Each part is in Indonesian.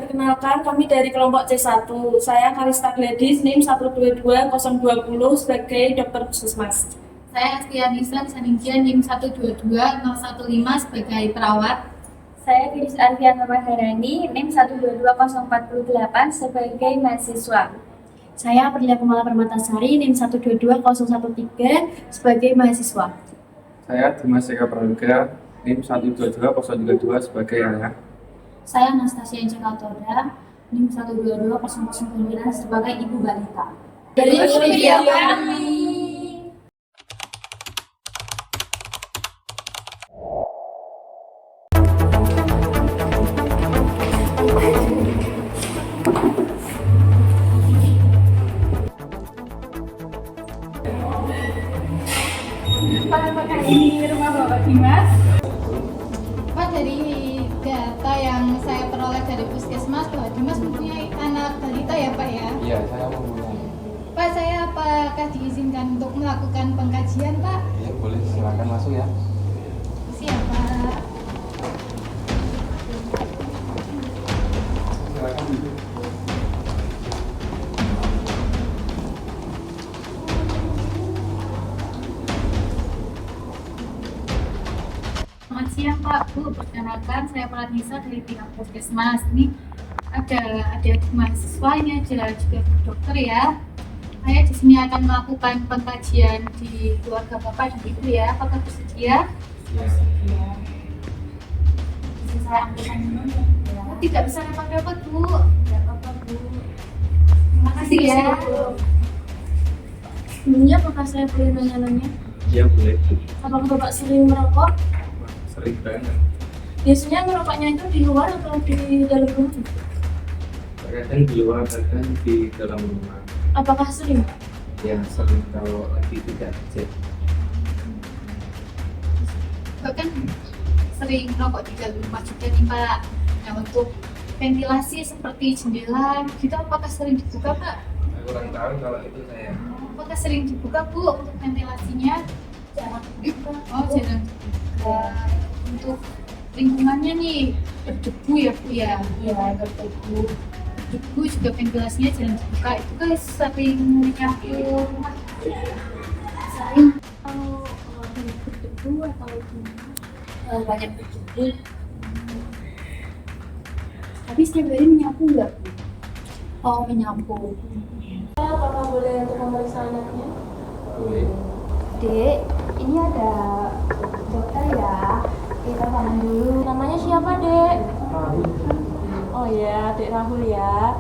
perkenalkan kami dari kelompok C1. Saya Karista Gladys, NIM 122020 sebagai dokter puskesmas. Saya Astianisa Saninggia, NIM 122015 sebagai perawat. Saya Firis Arfian Maharani, NIM 122048 sebagai mahasiswa. Saya Aprilia Kumala Permatasari, NIM 122013 sebagai mahasiswa. Saya Dimas Eka Prayoga, NIM 122032 sebagai ayah. Saya Anastasia Cekatora, NIM 122009 sebagai ibu balita. Dari media kami. Apakah ini rumah Bapak Dimas? Pak, dari data yang saya peroleh dari puskesmas, Bapak Dimas mempunyai anak balita ya Pak ya? Iya, saya mempunyai. Pak, saya apakah diizinkan untuk melakukan pengkajian Pak? Ya, boleh, silakan masuk ya. Siap Pak. Silakan duduk. Selamat siang Pak, Bu. Perkenalkan saya Pratnisa dari pihak puskesmas. Ini ada mahasiswa, ini ada juga dokter ya. Saya di sini akan melakukan pengkajian di keluarga Bapak dan Ibu ya. Apakah bersedia? Iya. Bisa saya ambilkan minum ya? Oh, tidak bisa repot-repot Bu. Tidak apa-apa, Bu. Terima kasih ya. Sebelumnya apakah saya boleh nanya-nanya? Iya, boleh. Apakah Bapak sering merokok? Sering banget. Biasanya merokoknya itu di luar atau di dalam rumah? Kadang di luar, kadang di dalam rumah. Apakah sering? Ya, sering kalau lagi tidak kerja. Bahkan sering merokok di dalam rumah juga nih Pak. Nah, untuk ventilasi seperti jendela gitu apakah sering dibuka Pak? Saya kurang tahu kalau itu saya. Apakah sering dibuka Bu untuk ventilasinya? Jangan dibuka. Oh, jarang dibuka. Untuk lingkungannya nih berdebu ya Bu ya? Iya, berdebu. Berdebu juga ventilasinya jarang dibuka. Itu kan sering menyapu rumah. Sering atau berdebu atau gimana? Banyak berdebu. Tapi setiap hari menyapu nggak, Bu? Oh, menyapu. Apakah boleh untuk memeriksa anaknya? Boleh. Dek, ini ada dokter ya. Kita paham dulu. Namanya siapa, Dek? Oh ya, Dek Rahul ya.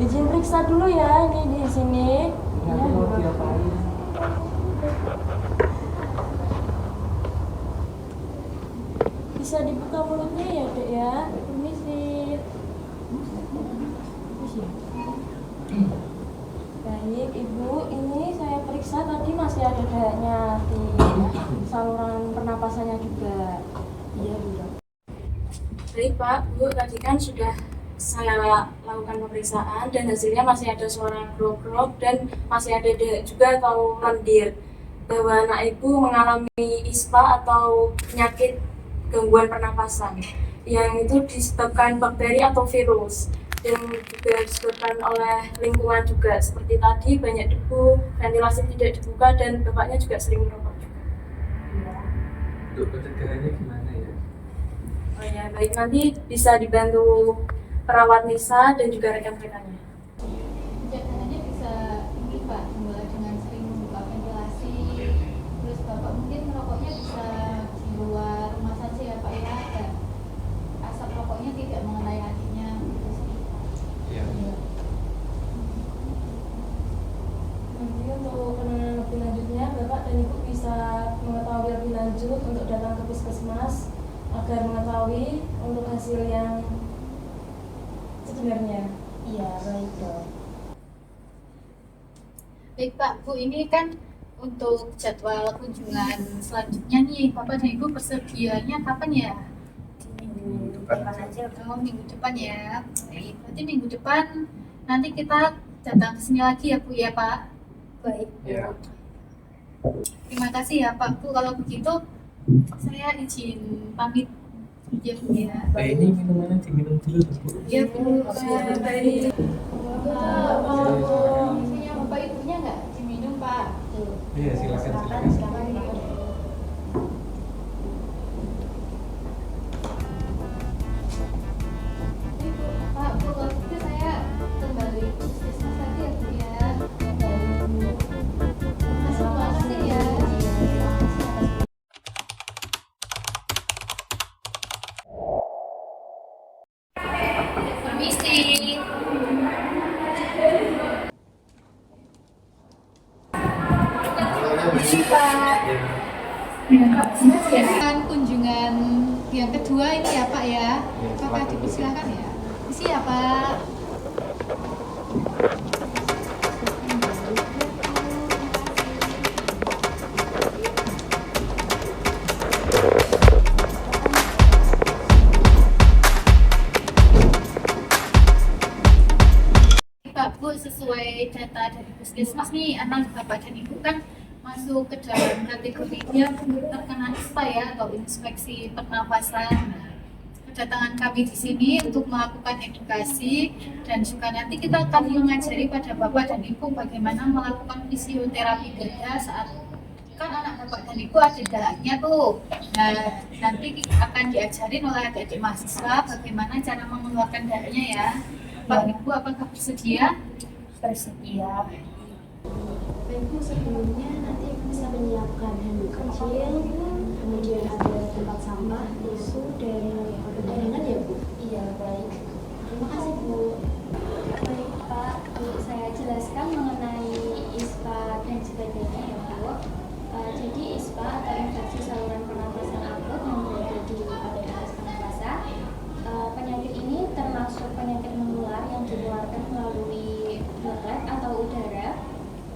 Izin periksa dulu ya, ini di sini. Ini aku mau diapain? Bisa dibuka mulutnya ya, Dek ya. Permisi. Baik, Ibu, ini saya periksa tadi masih ada dadanya di saluran pernapasannya juga. Iya, Bu. Baik, Pak, Bu, tadi kan sudah saya lakukan pemeriksaan dan hasilnya masih ada suara grog-grog dan masih ada juga atau lendir bahwa anak Ibu mengalami ISPA atau penyakit gangguan pernapasan yang itu disebabkan bakteri atau virus dan juga disebabkan oleh lingkungan juga seperti tadi banyak debu, ventilasi tidak dibuka dan bapaknya juga sering merokok juga. Untuk pencegahannya gimana ya? Oh ya, baik, nanti bisa dibantu perawat Nisa dan juga rekan-rekannya. Pencegahannya bisa ini Pak, mulai dengan sering membuka ventilasi. Terus Bapak mungkin merokoknya bisa di luar rumah saja ya Pak ya, agar asap rokoknya tidak mengenai hatinya gitu sih. Iya. Nanti untuk penanganan lebih lanjutnya, Bapak dan Ibu bisa mengetahui lebih lanjut untuk datang ke puskesmas agar mengetahui untuk hasil yang sebenarnya. Iya, baik dok. Baik Pak, Bu, ini kan untuk jadwal kunjungan selanjutnya nih, Bapak dan Ibu persediaannya kapan ya? Minggu depan aja. Oh, minggu depan ya. Baik, berarti minggu depan nanti kita datang ke sini lagi ya Bu ya Pak. Baik. Iya. Terima kasih ya Pak Bu. Kalau begitu saya izin pamit Iya Bu ya. Ini minumannya diminum dulu, Bu. Iya Bu. Baik. Punya bapak ibunya nggak diminum Pak? Iya, silakan. Pak, Bu, kalau gitu saya kembali ke puskesmas tadi ya Bu ya. Terima kasih ya. Permisi. Dan kunjungan yang kedua ini ya Pak ya. Bapak dipersilakan ya. Isi ya Pak. Pak Bu, sesuai data dari puskesmas nih, anak Bapak dan Ibu kan masuk ke dalam kategori dia terkena ISPA ya, atau inspeksi pernapasan. Nah, kedatangan kami di sini untuk melakukan edukasi dan juga nanti kita akan mengajari pada Bapak dan Ibu bagaimana melakukan fisioterapi dada saat kan anak Bapak dan Ibu ada dadanya tuh. Nah, nanti akan diajarin oleh adik-adik mahasiswa bagaimana cara mengeluarkan dadanya ya. Pak Ibu apakah bersedia? Bersedia. Ibu sebelumnya nanti bisa menyiapkan handuk kecil, kemudian ada tempat sampah, tisu, dan dagangan ya Bu? Iya, baik. Terima kasih Bu. Baik Pak, saya jelaskan mengenai ISPA dan sebagainya ya Bu. Jadi ISPA atau infeksi saluran pernapasan akut yang berada di bagian atas pernapasan. Penyakit ini termasuk penyakit menular yang ditularkan melalui droplet atau udara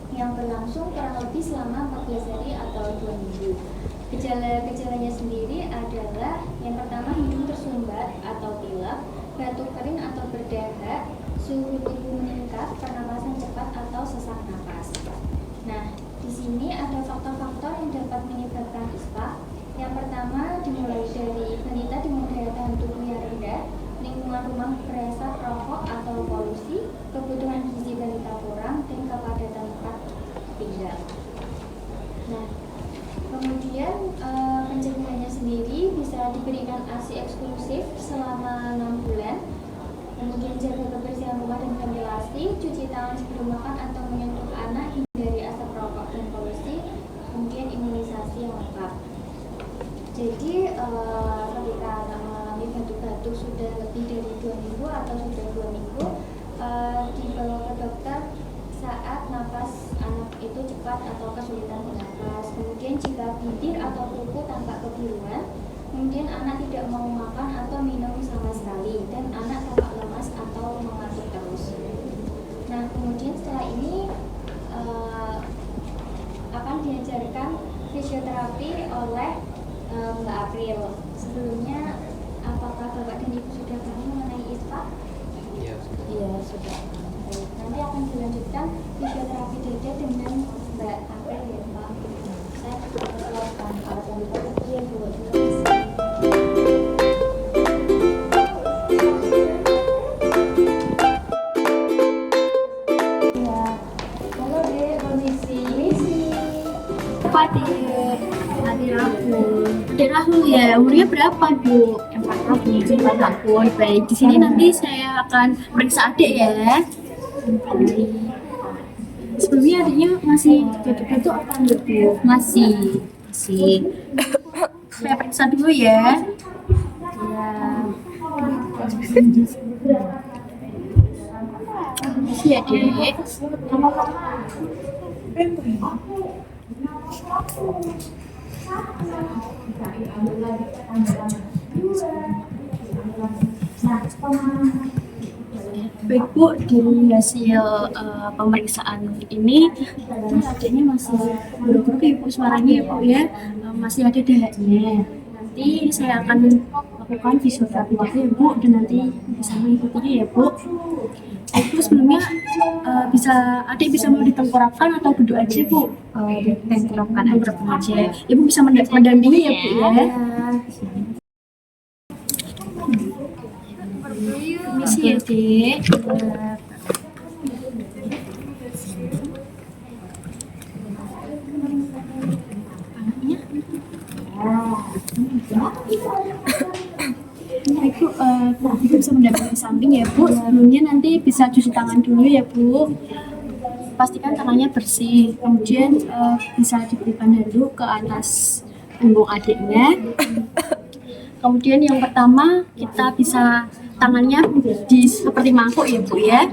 yang berlangsung kurang lebih selama 14 hari atau 2 minggu. Gejala-gejalanya sendiri adalah yang pertama hidung tersumbat atau pilek, batuk kering atau berdarah, suhu tubuh meningkat, pernapasan cepat atau sesak napas. Nah, di sini ada faktor-faktor yang dapat menyebabkan ISPA. Yang pertama dimulai dari balita dengan daya tahan tubuh yang rendah, lingkungan rumah berasap rokok atau polusi, kebutuhan gizi balita kurang, dan kepadatan tempat tinggal. Nah, kemudian pencegahannya sendiri bisa diberikan ASI eksklusif selama 6 bulan. Kemudian jaga kebersihan rumah dan ventilasi, cuci tangan sebelum makan atau menyentuh anak, hindari asap rokok dan polusi, kemudian imunisasi yang lengkap. Jadi ketika anak mengalami batuk-batuk sudah lebih dari 2 minggu atau sudah 2 minggu, dibawa ke dokter saat napas anak itu cepat atau kesulitan bernapas. Kemudian jika bibir atau kuku tampak kebiruan, kemudian anak tidak mau makan atau minum sama sekali, dan anak tampak lemas atau mengantuk terus. Nah, kemudian setelah ini akan diajarkan fisioterapi oleh Mbak April. Sebelumnya, apakah Bapak dan Ibu sudah paham mengenai ISPA? Iya, sudah. Baik. Nanti akan dilanjutkan fisioterapi dada dengan Mbak April ya Pak. Saya juga persilakan Pak dan Ibu. Iya Bu, terima kasih. Iya. Halo Dek, permisi. Apa Dek? Hari Rabu. Dek Rahul ya, umurnya berapa Bu? 4 tahun. Baik, di sini nanti saya akan periksa adik ya. Sebelumnya adiknya masih batuk-batuk apa enggak Bu? Masih. Saya periksa dulu ya. Iya. Makasih ya Dek. Baik Bu, dari hasil pemeriksaan ini adiknya masih buruk-buruk ya Bu suaranya ya Bu ya. Masih ada dahaknya. Nanti saya akan lakukan fisioterapi dada ya Bu, dan nanti bisa mengikutinya ya Bu. Ibu sebelumnya adik bisa mau ditengkorakkan atau duduk aja Bu? Tengkorokan aja. Aja. Ibu bisa mendampingi ya Bu ya. Permisi ya, Dek. Ibu, Ibu bisa mendapatkan samping ya Bu. Sebelumnya nanti bisa cuci tangan dulu ya Bu. Pastikan tangannya bersih. Kemudian bisa diberikan handuk ke atas punggung adiknya. Kemudian yang pertama kita bisa tangannya seperti mangkuk ya Bu ya.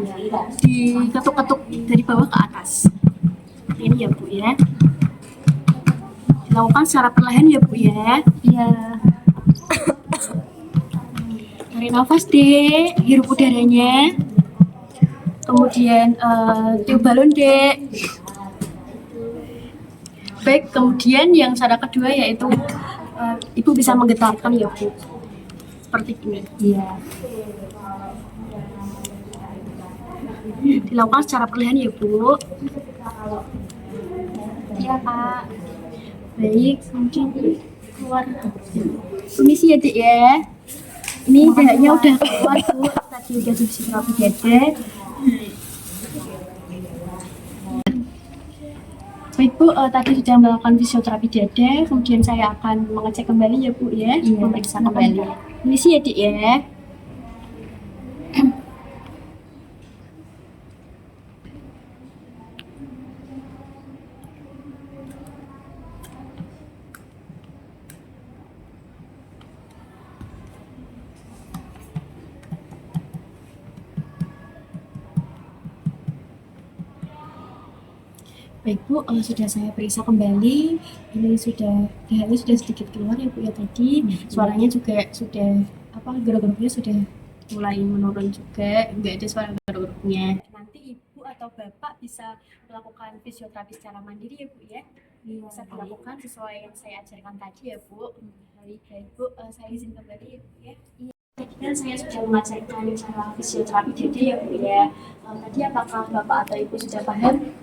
Diketuk-ketuk dari bawah ke atas. Ini ya Bu ya. Dilakukan secara perlahan ya Bu ya. Iya. Tarik nafas Dek, hirup udaranya. Kemudian tiup balon Dek. Baik, kemudian yang cara kedua yaitu Ibu bisa menggetarkan ya Bu. Seperti ini. Iya. Dilakukan secara perlahan ya Bu. Iya Pak. Baik, kemudian keluar. Permisi ya Dek ya. Ini dahaknya udah keluar Bu, tadi udah fisioterapi dada. Baik Bu, tadi sudah melakukan fisioterapi dada, kemudian saya akan mengecek kembali ya Bu ya, memeriksa kembali. Permisi ya Dik ya. Baik Bu, sudah saya periksa kembali. Ini dahanya sudah sedikit keluar ya Bu ya tadi. Suaranya juga sudah geruk-geruknya sudah mulai menurun juga, nggak ada suara geruk-geruknya. Nanti Ibu atau Bapak bisa melakukan fisioterapi secara mandiri ya Bu ya. Bisa dilakukan sesuai yang saya ajarkan tadi ya Bu. Baik Bu, saya izin kembali ya Bu ya. Tadi kan saya sudah mengajarkan cara fisioterapi dada ya Bu ya. Tadi apakah Bapak atau Ibu sudah paham?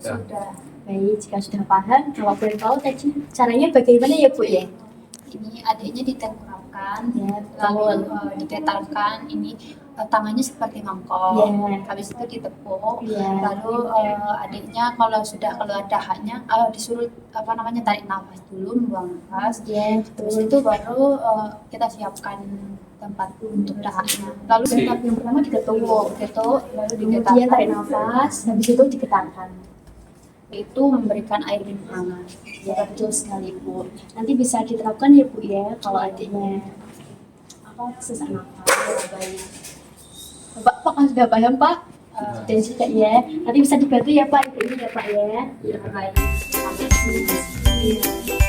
Sudah. Baik, jika sudah paham, kalau boleh tahu tadi caranya bagaimana ya Bu ya? Ini adiknya ditengkurapkan, Ya, lalu ditetalkan. Ini tangannya seperti mangkok. Ya. Habis itu ditepuk. Ya. Lalu adiknya kalau sudah keluar dahaknya, disuruh tarik nafas dulu, membuang nafas. Ya, Terus itu baru kita siapkan tempat untuk dahaknya. Lalu tahap yang pertama diketuk, lalu kemudian diketatkan. tarik nafas, habis itu diketatkan. Itu memberikan air minum hangat. Ya, betul sekali Bu. Nanti bisa diterapkan ya Bu ya, kalau adiknya sesak nafas. Baik. Bapak apakah sudah paham Pak? Dan juga ya. Nanti bisa dibantu ya Pak, Ibu ini ya Pak ya. Iya. Baik. Terima kasih.